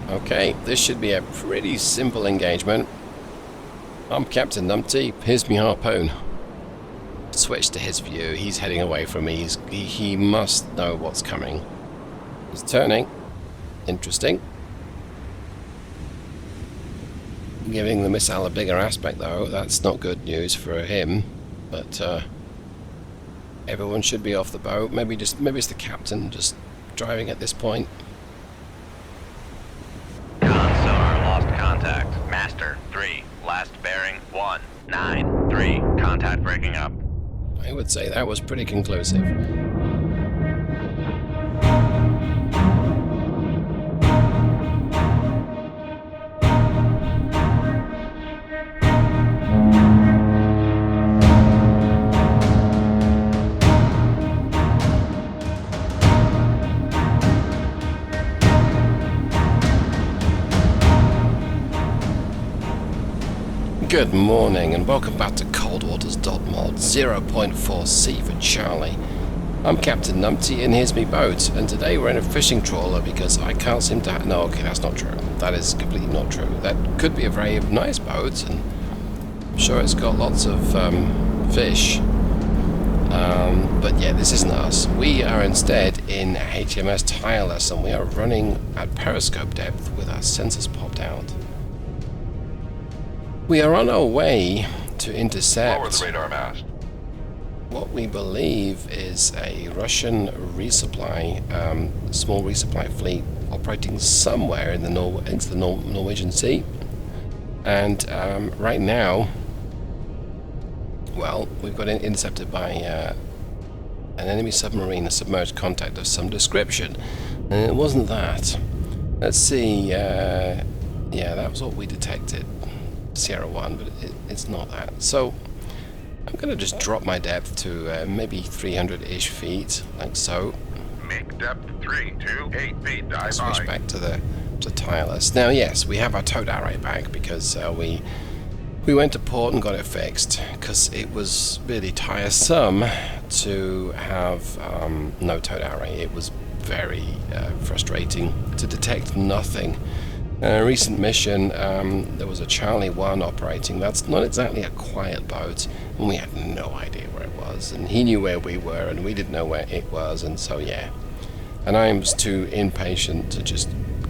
Okay, this should be a pretty simple engagement. I'm Captain Numpty, here's me Harpoon. Switch to his view, he's heading away from me, he must know what's coming. He's turning. Interesting. Giving the missile a bigger aspect though, that's not good news for him. But everyone should be off the boat. Maybe it's the captain just driving at this point. Consar lost contact. Master 3, last bearing 193. Contact breaking up. I would say that was pretty conclusive. Good morning and welcome back to Coldwaters.mod 0.4C for Charlie. I'm Captain Numpty and here's me boat, and today we're in a fishing trawler because I can't seem to no, okay, that's not true. That is completely not true. That could be a very nice boat and I'm sure it's got lots of fish. But yeah, this isn't us. We are instead in HMS Tireless and we are running at periscope depth with our sensors popped out. We are on our way to intercept Lower the radar mast. What we believe is a Russian resupply, small resupply fleet operating somewhere in the Norwegian Sea. And right now, well, we've got intercepted by an enemy submarine, a submerged contact of some description. And it wasn't that. Let's see, yeah, that was what we detected. Sierra 1, but it's not that. So I'm going to just drop my depth to maybe 300-ish feet, like so. Make depth 328 feet. Dive Switch back to Tireless. Now, yes, we have our towed array back because we went to port and got it fixed because it was really tiresome to have no towed array. It was very frustrating to detect nothing. A recent mission, there was a Charlie 1 operating. That's not exactly a quiet boat, and we had no idea where it was. And he knew where we were, and we didn't know where it was, and so yeah. And I was too impatient to just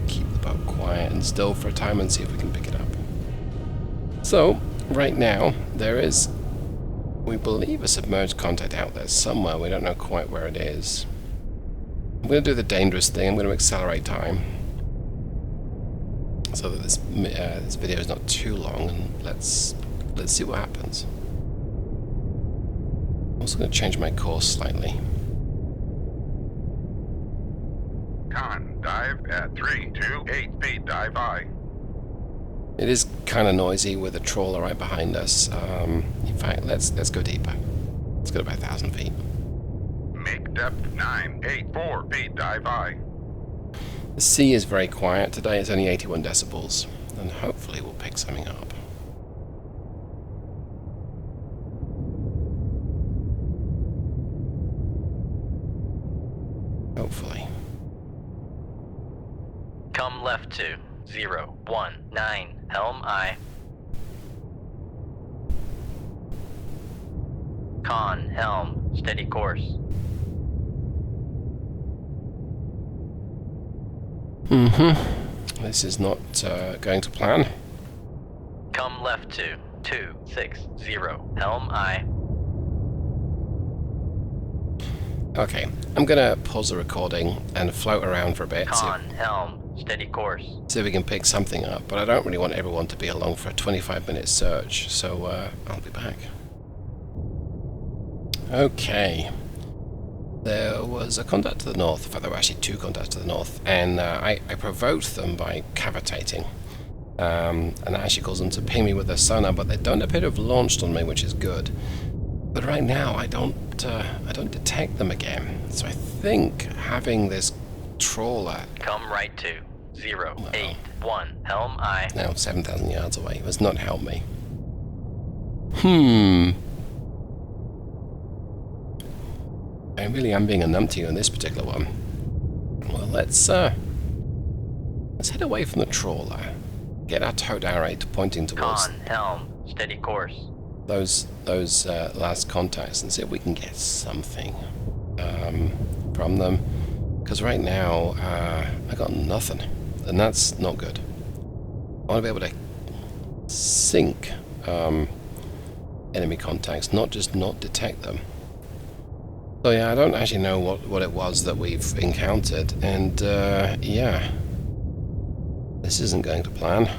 keep the boat quiet and still for a time and see if we can pick it up. So, right now, there is, we believe, a submerged contact out there somewhere. We don't know quite where it is. I'm going to do the dangerous thing. I'm going to accelerate time, so that this video is not too long, and let's see what happens. I'm also going to change my course slightly. Con, dive at 328 feet. Dive I. It is kind of noisy with a trawler right behind us. In fact, let's go deeper. Let's go to about 1,000 feet. Make depth 984 feet. Dive I. The sea is very quiet today. It's only 81 decibels, and hopefully we'll pick something up. Hopefully. Come left to 019 helm I. Con helm steady course. This is not going to plan. Come left to 260 helm I. Okay, I'm gonna pause the recording and float around for a bit. Con helm steady course. See if we can pick something up, but I don't really want everyone to be along for a 25-minute search, so I'll be back. Okay. There was a contact to the north. In fact, there were actually two contacts to the north, and I provoked them by cavitating. And that actually caused them to ping me with their sonar, but they don't appear to have launched on me, which is good. But right now, I don't detect them again. So I think having this trawler, Come right to 081 helm I. now 7,000 yards away, has not helped me. I really am being a numpty on this particular one. Well, let's Let's head away from the trawler. Get our towed array pointing towards Con, helm, steady course. those last contacts and see if we can get something from them. Because right now, I got nothing. And that's not good. I want to be able to sync enemy contacts, not just not detect them. So yeah, I don't actually know what it was that we've encountered, and yeah, this isn't going to plan.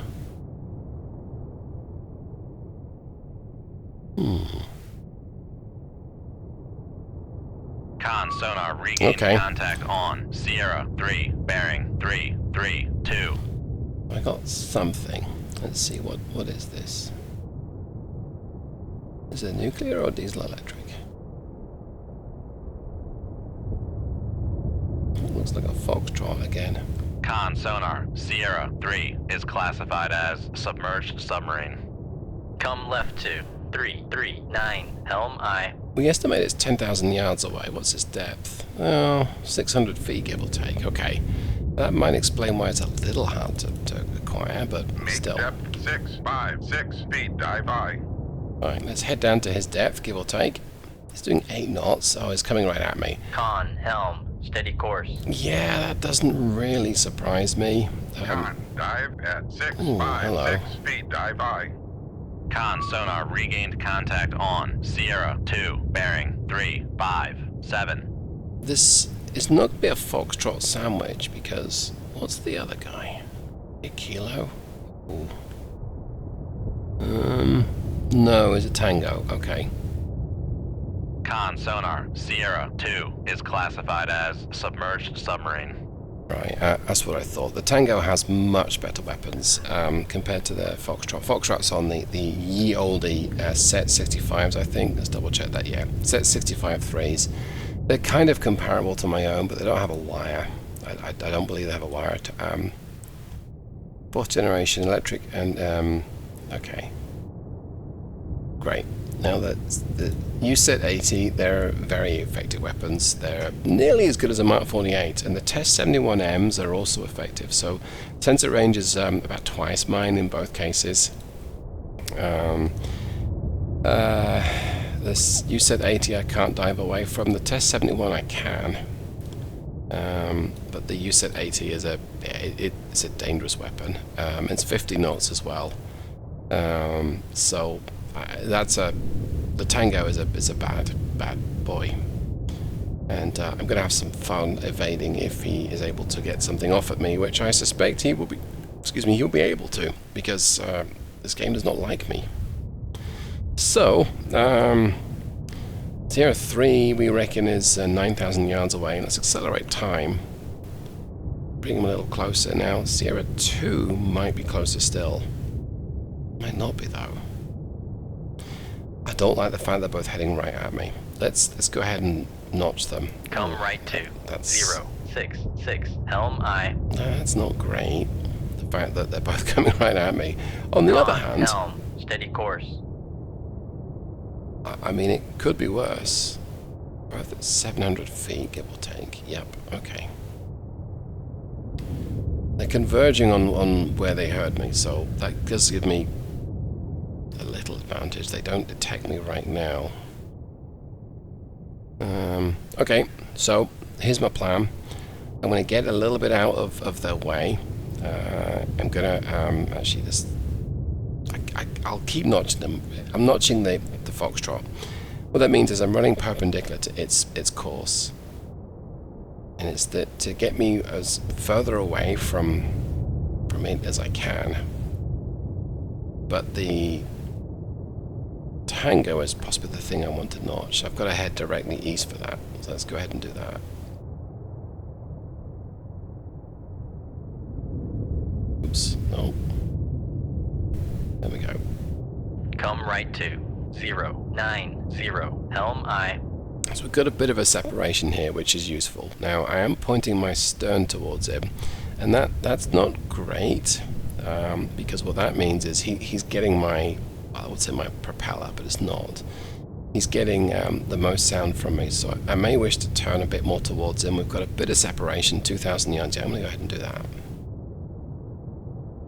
Con sonar regained Okay. contact on Sierra 3, bearing 332. I got something. Let's see, what is this? Is it nuclear or diesel electric? It looks like a Foxtrot again. Con sonar Sierra 3 is classified as submerged submarine. Come left to 339, helm I. We estimate it's 10,000 yards away. What's its depth? Oh, 600 feet, give or take. Okay. That might explain why it's a little hard to acquire, but Make still. depth 656 feet. Dive I. Alright, let's head down to his depth, give or take. He's doing 8 knots. Oh, he's coming right at me. Con, helm, steady course. Yeah, that doesn't really surprise me. Con, dive at hello. 656 feet. Dive I. Con sonar regained contact on Sierra 2, bearing 357. This is not going to be a Foxtrot sandwich because what's the other guy? A kilo? Ooh. No, it's a Tango. Okay. Con sonar Sierra 2 is classified as submerged submarine. Right, that's what I thought. The Tango has much better weapons compared to the Foxtrot. Foxtrot's on the ye olde set 65s, I think. Let's double check that, yeah. Set 65 3s. They're kind of comparable to my own, but they don't have a wire. I don't believe they have a wire. Fourth generation electric and... okay. Great. Now the U-78, they're very effective weapons. They're nearly as good as a Mark 48, and the Test 71Ms are also effective. So sensor range is about twice mine in both cases. This U-80 I can't dive away from. The Test 71 I can, but the U-80 is it's a dangerous weapon. It's 50 knots as well. So the Tango is a bad boy, and I'm gonna have some fun evading if he is able to get something off at me, which I suspect he will be. Excuse me, he'll be able to, because this game does not like me. So Sierra 3 we reckon is 9,000 yards away. Let's accelerate time. Bring him a little closer now. Sierra 2 might be closer still. Might not be though. I don't like the fact they're both heading right at me. Let's go ahead and notch them. Come right to That's 066, helm I. That's not great. The fact that they're both coming right at me. On the other hand, helm, steady course. I mean, it could be worse. Both at 700 feet, give or take. Yep, okay. They're converging on where they heard me, so that does give me a little advantage. They don't detect me right now. Okay, so here's my plan. I'm going to get a little bit out of their way. I'm going to actually this. I'll keep notching them. I'm notching the Foxtrot. What that means is I'm running perpendicular to its course, and it's to get me as further away from it as I can. But the Tango is possibly the thing I want to notch. I've got to head directly east for that. So let's go ahead and do that. Oops, no. There we go. Come right to 090, helm I. So we've got a bit of a separation here, which is useful. Now I am pointing my stern towards him, and that's not great, because what that means is he's getting my, I would say my propeller, but it's not. He's getting the most sound from me, so I may wish to turn a bit more towards him. We've got a bit of separation, 2,000 yards. Yeah, I'm going to go ahead and do that.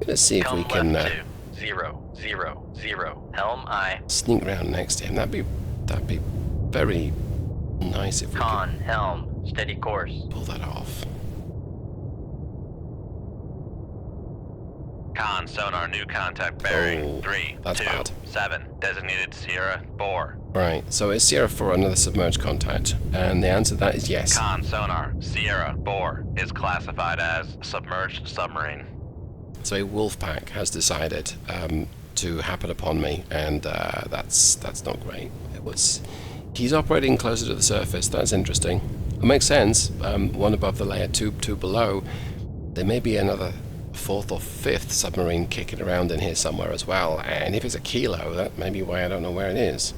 Let's see if we Come can left 2-0-0-0. Helm I. sneak around next to him. That'd be very nice if we Con, helm, steady course. could pull that off. Con, sonar, new contact bearing. Oh, 3, that's 2, bad. 7. Designated Sierra 4. Right, so is Sierra 4 another submerged contact? And the answer to that is yes. Con, sonar, Sierra 4 is classified as submerged submarine. So a wolfpack has decided to happen upon me, and that's not great. He's operating closer to the surface. That's interesting. It makes sense. One above the layer, two below. There may be another fourth or fifth submarine kicking around in here somewhere as well. And if it's a kilo, that may be why I don't know where it is.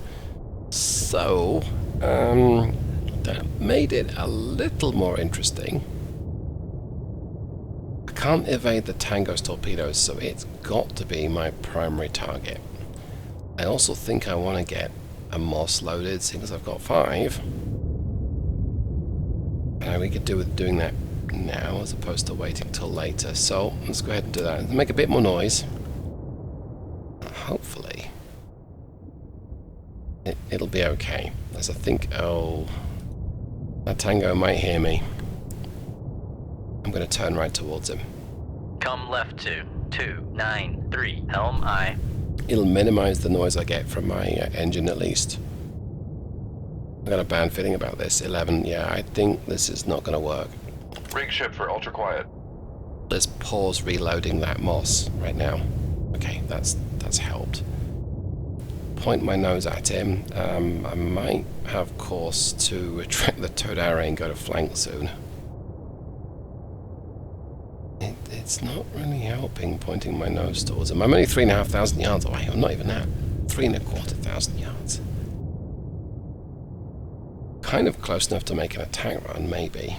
So that made it a little more interesting. I can't evade the Tango's torpedoes, so it's got to be my primary target. I also think I want to get a Moss loaded, seeing as I've got 5. And we could do with doing that now as opposed to waiting till later. So let's go ahead and do that. Make a bit more noise. Hopefully it'll be okay. As I think, oh, that Tango might hear me. I'm going to turn right towards him. Come left 2-2-9-3. Helm I. It'll minimize the noise I get from my engine at least. I've got a bad feeling about this. 11, yeah, I think this is not going to work. Rig ship for ultra quiet. Let's pause reloading that Moss right now. Okay, that's helped. Point my nose at him. I might have course to retract the towed array and go to flank soon. It's not really helping pointing my nose towards him. I'm only 3,500 yards away. I'm not even that. 3,250 yards. Kind of close enough to make an attack run, maybe.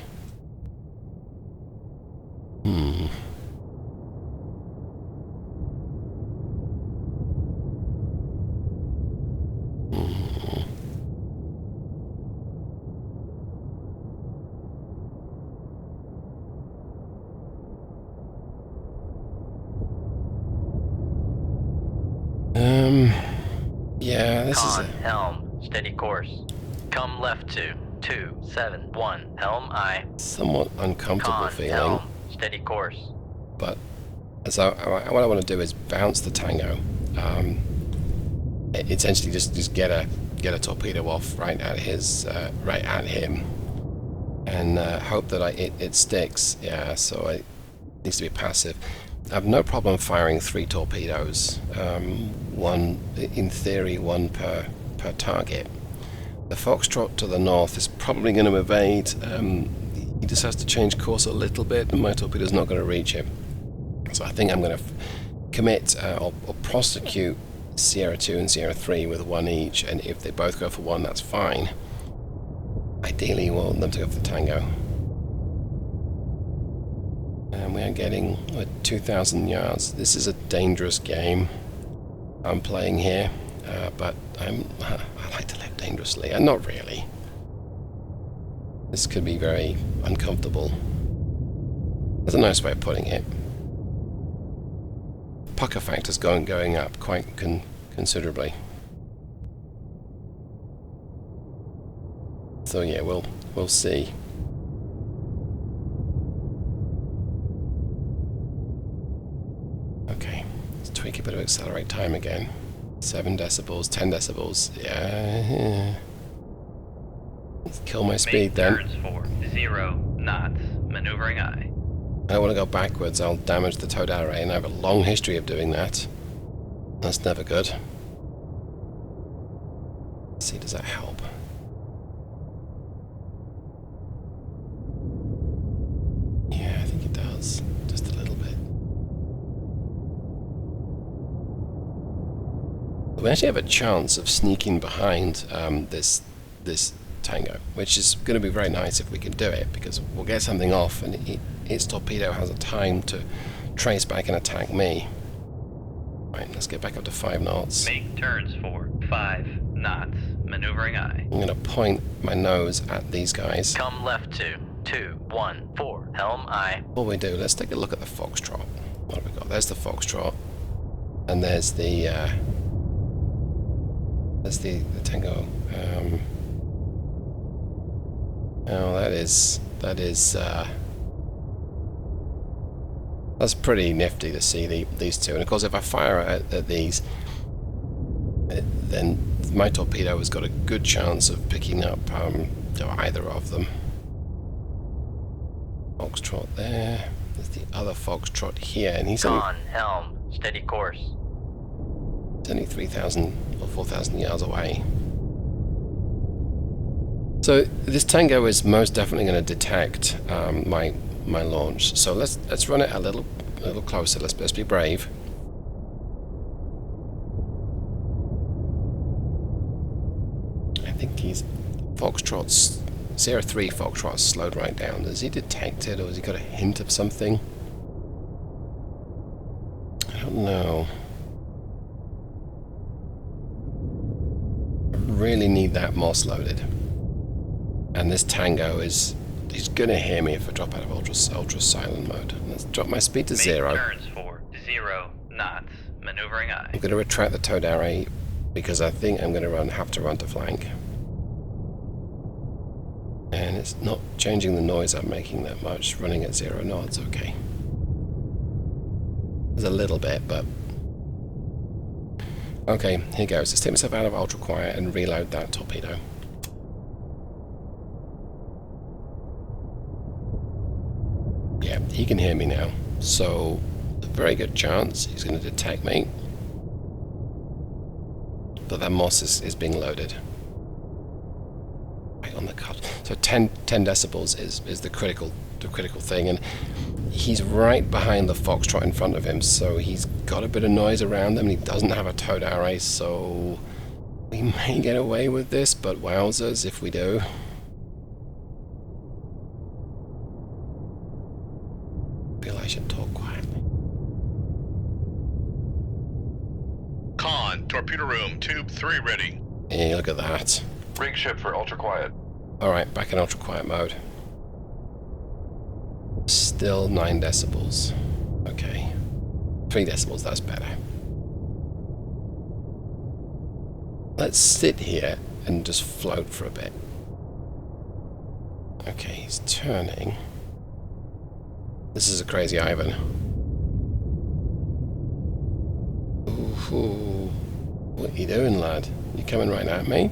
Yeah, this is Con, helm, steady course. Come left 2-2-7-1. Helm I. somewhat uncomfortable Con, feeling, helm, steady course. but what I want to do is bounce the Tango. Essentially, just get a torpedo off right at him, and hope that it sticks. Yeah, so it needs to be passive. I have no problem firing 3 torpedoes, one in theory, one per target. The Foxtrot to the north is probably going to evade. He just has to change course a little bit, and my torpedo's not going to reach him. So I think I'm going to commit or prosecute Sierra 2 and Sierra 3 with 1 each, and if they both go for 1, that's fine. Ideally, we want them to go for the Tango. And we are getting 2,000 yards. This is a dangerous game I'm playing here, but I like to live dangerously, and not really. This could be very uncomfortable. That's a nice way of putting it. Pucker factor's going up quite considerably. So yeah, we'll see. Okay, let's tweak a bit of accelerate time again. 7 decibels, 10 decibels. Yeah. Let's kill my speed then. Turns for 0 knots. Maneuvering I. I don't want to go backwards, I'll damage the towed array, and I have a long history of doing that. That's never good. Let's see, does that help? Yeah, I think it does. Just a little bit. We actually have a chance of sneaking behind this Tango, which is going to be very nice if we can do it, because we'll get something off and its torpedo has a time to trace back and attack me. Right, let's get back up to 5 knots. Make turns for 5 knots. Maneuvering I. I'm going to point my nose at these guys. Come left 2-2-1-4. Helm I. Before we do, let's take a look at the Foxtrot. What have we got? There's the Foxtrot. And there's the Tango. Oh, that's pretty nifty to see these two. And of course, if I fire at these, then my torpedo has got a good chance of picking up either of them. Foxtrot there. There's the other Foxtrot here, and he's Con, helm, steady course. only 3,000 or 4,000 yards away. So this Tango is most definitely going to detect my launch. So let's run it a little closer. Let's be brave. I think he's Foxtrot's 03 Foxtrot's slowed right down. Does he detect it, or has he got a hint of something? I don't know. I really need that Moss loaded. And this Tango he's gonna hear me if I drop out of ultra silent mode. Let's drop my speed to 0. Turns for 0 knots. Maneuvering eye. I'm gonna retract the towed array because I think I'm gonna have to run to flank. And it's not changing the noise I'm making that much. Running at 0 knots, okay. There's a little bit, but okay, here goes. Let's take myself out of ultra quiet and reload that torpedo. Yeah, he can hear me now, so a very good chance he's going to detect me. But that Moss is being loaded. Right on the cut. So 10 decibels is the critical thing, and he's right behind the Foxtrot in front of him, so he's got a bit of noise around him, and he doesn't have a towed array, so we may get away with this, but wowzers if we do. I should talk quietly. Con, torpedo room, tube 3 ready. Hey, look at that. Rig ship for ultra quiet. Alright, back in ultra quiet mode. Still 9 decibels. Okay. 3 decibels, that's better. Let's sit here and just float for a bit. Okay, he's turning. This is a crazy Ivan. Ooh, what are you doing, lad? You coming right at me?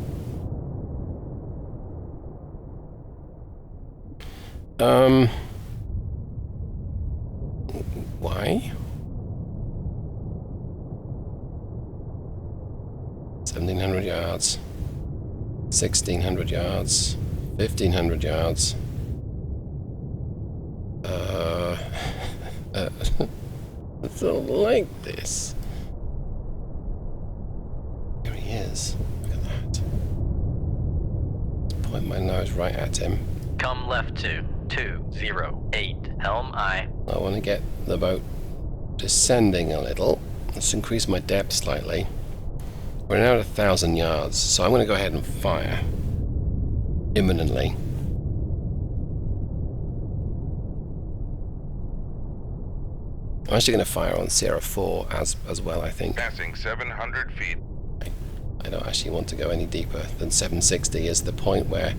Why? 1,700 yards. 1,600 yards. 1,500 yards. I don't like this. Here he is. Look at that. Point my nose right at him. Come left to 208. Helm aye. I want to get the boat descending a little. Let's increase my depth slightly. We're now at 1,000 yards, so I'm going to go ahead and fire imminently. I'm actually going to fire on Sierra 4 as well, I think. Passing 700 feet. I don't actually want to go any deeper than 760 is the point where...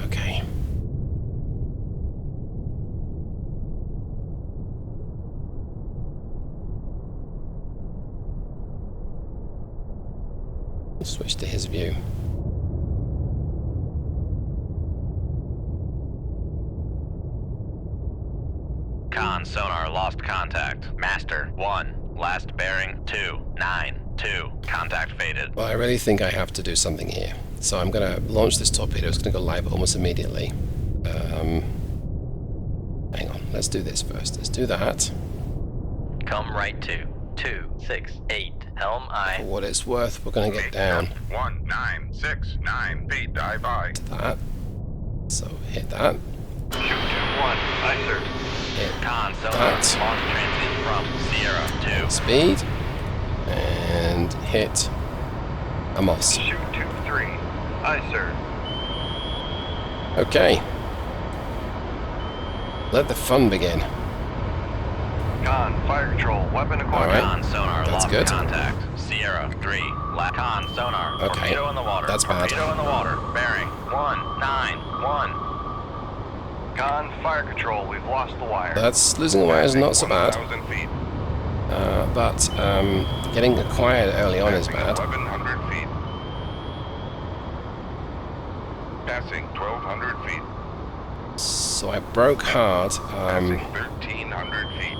Okay. We'll switch to his view. Con, sonar, lost contact. Master, 1. Last bearing, 292. Contact faded. Well, I really think I have to do something here. So I'm going to launch this torpedo. It's going to go live almost immediately. Hang on. Let's do this first. Let's do that. Come right to 268. Helm aye. For what it's worth, we're going to get down 1969 feet, dive by. to that. So hit that. Shoot 2-1. Aye, sir. Hit Con, sonar, that. launch transit from Sierra 2. Speed. And hit a Moss. Shoot 2-3. Aye, sir. Okay. Let the fun begin. Con, fire control, weapon acquired. Alright. Con sonar That's lost good. contact. Sierra 3. Con sonar. Okay. Torpedo in the water. That's bad. Torpedo in the water. Bearing 191. Con, fire control, we've lost the wire. That's losing the wire is not so bad. 1,000 feet. But getting acquired early on is Passing bad. 1,100 feet. Passing 1,200 feet. So I broke hard. Passing 1,300 feet.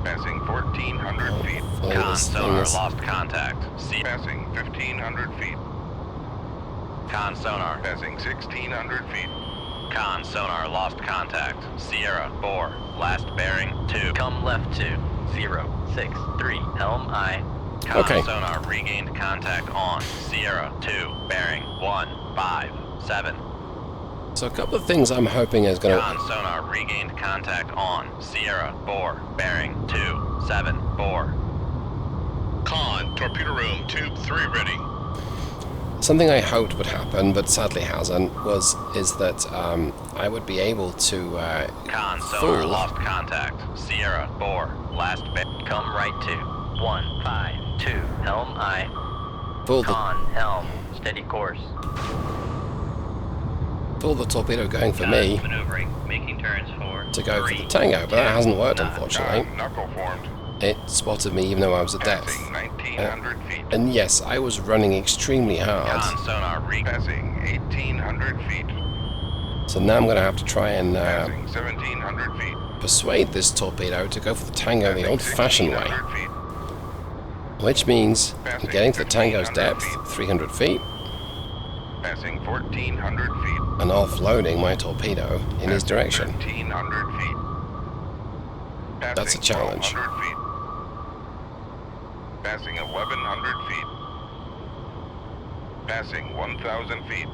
Passing 1,400 feet. Hopefully Con this thing sonar is- lost contact. Passing 1,500 feet. Con sonar. Passing 1,600 feet. Con sonar lost contact. Sierra 4. Last bearing 2. Come left to 063. Helm I. Con Okay. sonar regained contact on Sierra 2. Bearing 157. So a couple of things I'm hoping is going Con to... sonar regained contact on Sierra 4. Bearing 274. Con, torpedo room, tube 3 ready. Something I hoped would happen, but sadly hasn't, is that I would be able to Con sonar fool lost contact. Sierra 4. Last bearing. Come right to 152. Helm I. fool Con, helm. Steady course. the torpedo going for me Maneuvering. Making turns for to go for the tango, but that hasn't worked unfortunately. Con, knuckle formed. It spotted me even though I was at depth. Passing 1,900 feet. And yes, I was running extremely hard, Con sonar Passing 1,800 feet. so now I'm going to have to try and Passing 1,700 feet. persuade this torpedo to go for the tango the Passing old-fashioned way, 1,600 feet. which means Passing getting to the tango's 1,500 depth, feet. 300 feet, Passing 1,400 feet. and offloading my torpedo in his direction. 1,300 feet. Passing That's a challenge. 1,200 feet. Passing 1,100 feet. Passing 1,000 feet.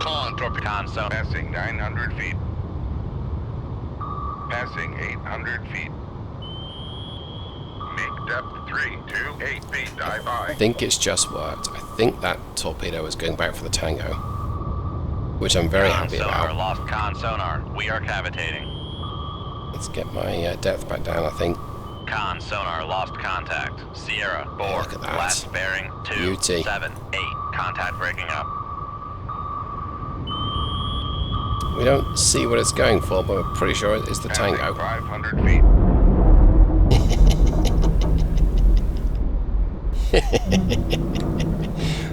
Con, torpedo. Con sonar. Passing 900 feet. Passing 800 feet. Make depth 328 feet. Dive by. I think it's just worked. I think that torpedo is going back for the tango, which I'm very Con happy sonar about. lost con sonar. We are cavitating. Let's get my depth back down, I think. Con sonar lost contact. Sierra 4. Look at that. Last bearing Beauty. 278. Contact breaking up. We don't see what it's going for, but we're pretty sure it's the Passing tango. 500 feet.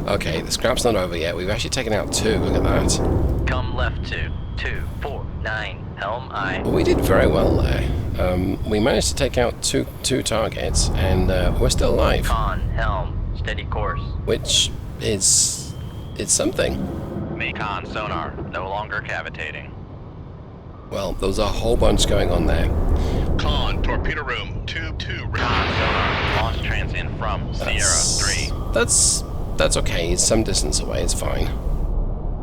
Okay, the scrap's not over yet. We've actually taken out 2. Look at that. Come left to 249. Helm I. Well, we did very well there. We managed to take out two targets, and we're still alive, Con, helm. Steady course. which is something. Make con sonar. No longer cavitating. Well, there's a whole bunch going on there. Con, torpedo room, tube 2 ready. Con sonar. Launch transit from Sierra 3. That's okay. It's some distance away. It's fine.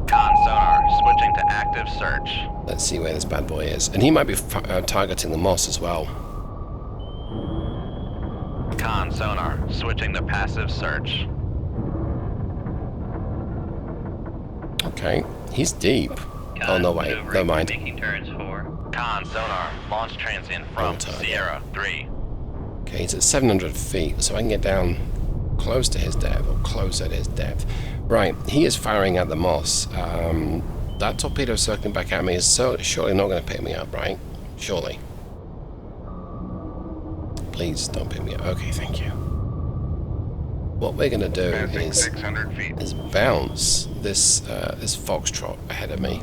Con sonar. Switching to active search. Let's see where this bad boy is, and he might be targeting the moss as well. Con sonar. Switching to passive search. Okay, he's deep. Oh no, wait, never mind. Making turns for. Con sonar. Launch transit from Wrong target. Sierra 3. Okay, he's at 700 feet, so I can get down close to his depth, or closer to his depth. Right, he is firing at the moss. That torpedo circling back at me is surely not going to pick me up, right? Surely. Please don't pick me up. Okay, thank you. What we're going to do Passing is 600 feet. bounce this this foxtrot ahead of me,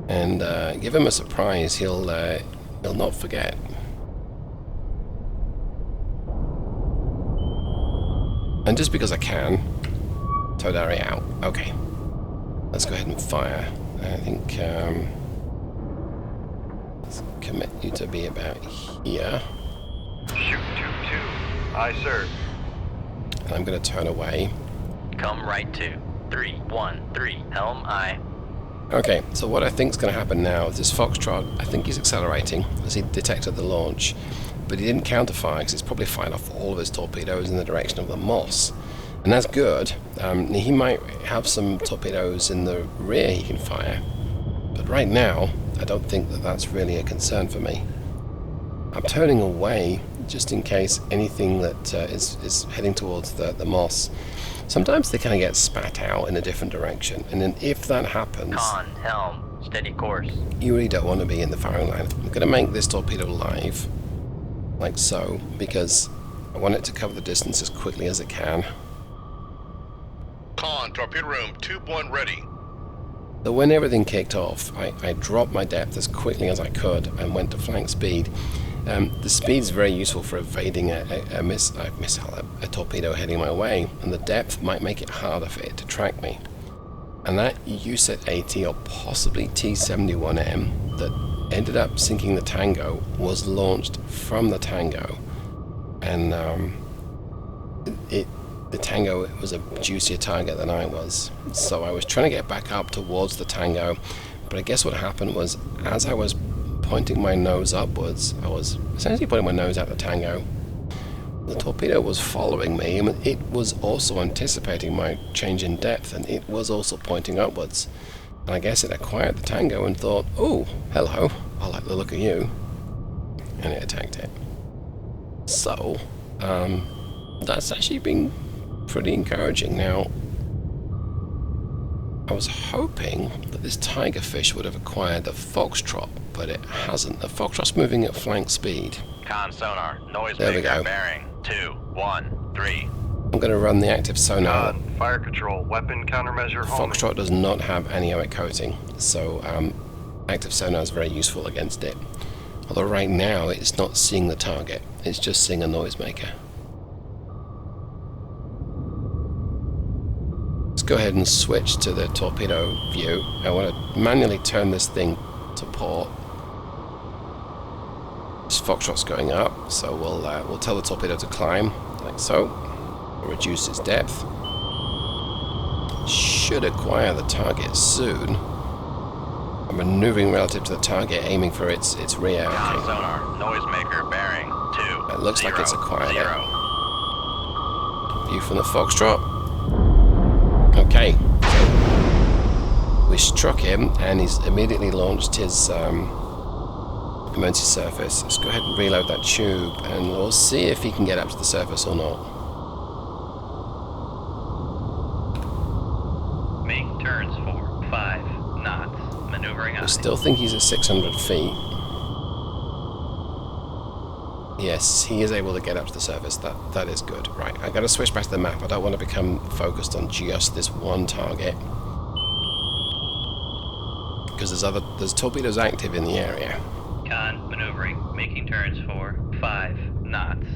and give him a surprise. He'll not forget. And just because I can, Todari out. Okay, let's go ahead and fire. I think let's commit you to be about here, Shoot, tube 2. Aye, sir. and I'm going to turn away. Come right to 313. Helm I. Okay, so what I think is going to happen now is this foxtrot, I think he's accelerating as he detected the launch, but he didn't counterfire because he's probably fired off all of his torpedoes in the direction of the moss. And that's good. He might have some torpedoes in the rear he can fire, but right now I don't think that that's really a concern for me. I'm turning away just in case anything that is heading towards the moss. Sometimes they kind of get spat out in a different direction, and then if that happens, Con, helm, steady course. you really don't want to be in the firing line. I'm going to make this torpedo live, like so, because I want it to cover the distance as quickly as it can. Con, torpedo room, tube 1 ready. So when everything kicked off, I dropped my depth as quickly as I could and went to flank speed. The speed is very useful for evading a missile, a torpedo heading my way, and the depth might make it harder for it to track me. And that U-80 or possibly T-71M that ended up sinking the Tango was launched from the Tango, and the Tango was a juicier target than I was, so I was trying to get back up towards the Tango, but I guess what happened was, as I was pointing my nose upwards, I was essentially pointing my nose at the Tango. The torpedo was following me, and it was also anticipating my change in depth, and it was also pointing upwards. And I guess it acquired the Tango and thought, oh, hello, I like the look of you, and it attacked it. So, that's actually been pretty encouraging. Now, I was hoping that this Tigerfish would have acquired the Foxtrot, but it hasn't. The Foxtrot's moving at flank speed. Con sonar, noise There we maker go. bearing 2, 1, 3. I'm going to run the active sonar. Con, fire control, weapon countermeasure homing. Foxtrot does not have aneroic coating, so active sonar is very useful against it. Although right now it's not seeing the target, it's just seeing a noisemaker. Let's go ahead and switch to the torpedo view. I want to manually turn this thing to port. This Foxtrot's going up, so we'll tell the torpedo to climb, like so. We'll reduce its depth. Should acquire the target soon. I'm maneuvering relative to the target, aiming for its rear. Con Okay. sonar, noise maker bearing 2. It looks like it's acquired it. 0. View from the Foxtrot. Okay. We struck him, and he's immediately launched his emergency surface. Let's go ahead and reload that tube, and we'll see if he can get up to the surface or not. Make turns for 5 knots. Maneuvering I eye. still think he's at 600 feet. Yes, he is able to get up to the surface. That is good. Right, I got to switch back to the map. I don't want to become focused on just this one target, because there's torpedoes active in the area. Con, maneuvering. Making turns for 5 knots.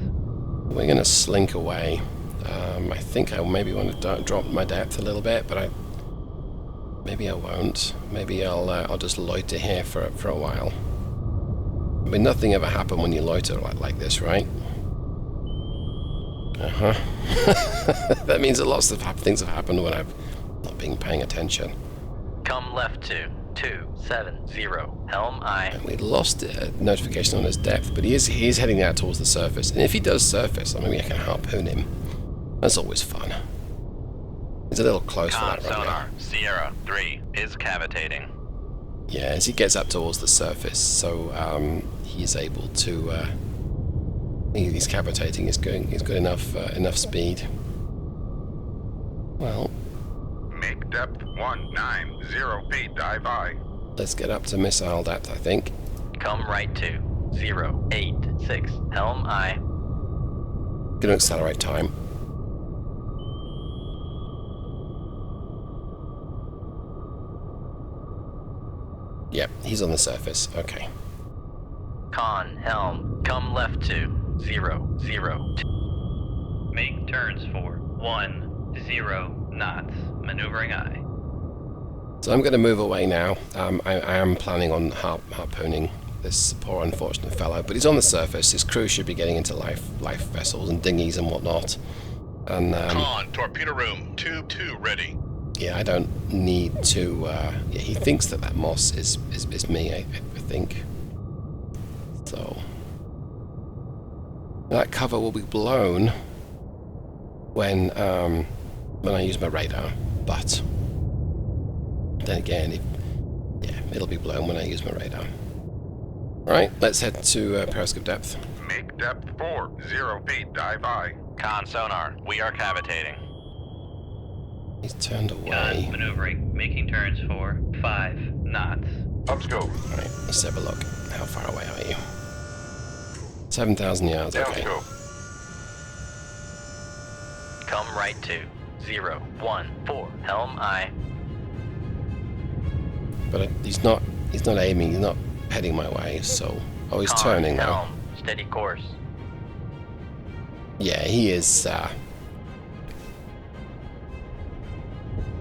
We're going to slink away. I think I maybe want to drop my depth a little bit, but maybe I won't. Maybe I'll just loiter here for a while. I mean, nothing ever happened when you loiter like this, right? That means that lots of things have happened when I've not been paying attention. Come left to 270. Helm eye. And we lost a notification on his depth, but he is heading out towards the surface. And if he does surface, maybe I can harpoon him. That's always fun. He's a little close for Con that right now. sonar, Sierra 3 is cavitating. Yeah, as he gets up towards the surface, so he's able to. He's cavitating. He's got enough speed. Well, Make depth 190 feet, dive I. let's get up to missile depth, I think. Come right to 086. Helm eye. Gonna accelerate time. Yep, he's on the surface. Okay. Con, helm. Come left to 002. Make turns for 10 knots. Maneuvering eye. So I'm going to move away now. I am planning on harpooning this poor unfortunate fellow, but he's on the surface. His crew should be getting into life vessels and dinghies and whatnot. And Con, torpedo room, tube 2 ready. yeah, I don't need to. Yeah, he thinks that moss is me. I think. So that cover will be blown when I use my radar, but then again, it'll be blown when I use my radar. Right, let's head to periscope depth. Make depth 4, 0 feet, dive I. Con sonar, we are cavitating. He's turned Con away. maneuvering, making turns for 5 knots. Up scope. Alright, let's have a look. How far away are you? 7,000 yards, Down okay. scope. Come right to 0, 1, 4, helm I. But he's not aiming, he's not heading my way, so... Oh, he's Con, turning now. helm, steady course. Yeah, he is,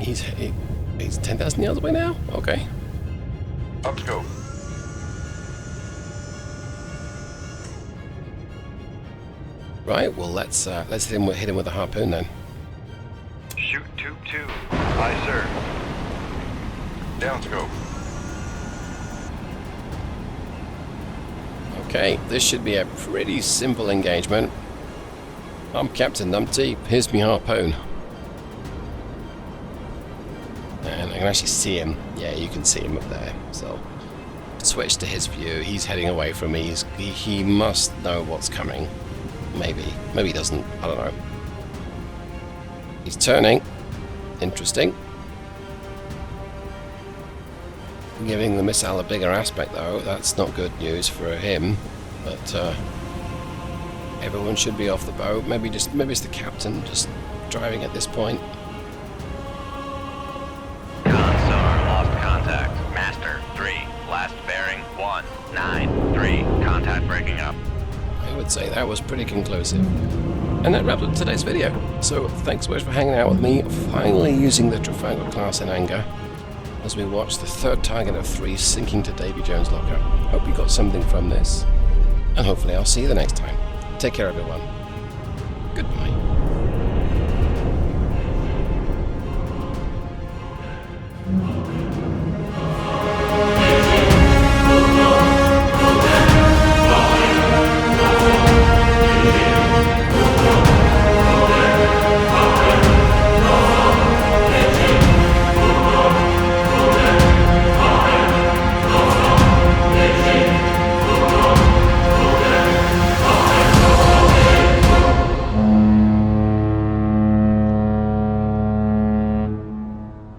He's 10,000 yards away now? Okay. Up scope. Right, well let's hit him with a harpoon then. Shoot tube 2. Aye, sir. Down scope. Okay, this should be a pretty simple engagement. I'm Captain Numpty, here's me harpoon. And I can actually see him. Yeah, you can see him up there. So, switch to his view. He's heading away from me. He must know what's coming. Maybe he doesn't. I don't know. He's turning. Interesting. Giving the missile a bigger aspect, though. That's not good news for him. But everyone should be off the boat. Maybe it's the captain just driving at this point. Con sonar, lost contact. Master 3, last bearing 193. Contact breaking up. I would say that was pretty conclusive. And that wraps up today's video. So thanks so much for hanging out with me, finally using the Trafalgar-class in anger, as we watch the third target of 3 sinking to Davy Jones' locker. Hope you got something from this, and hopefully I'll see you the next time. Take care, everyone. Goodbye.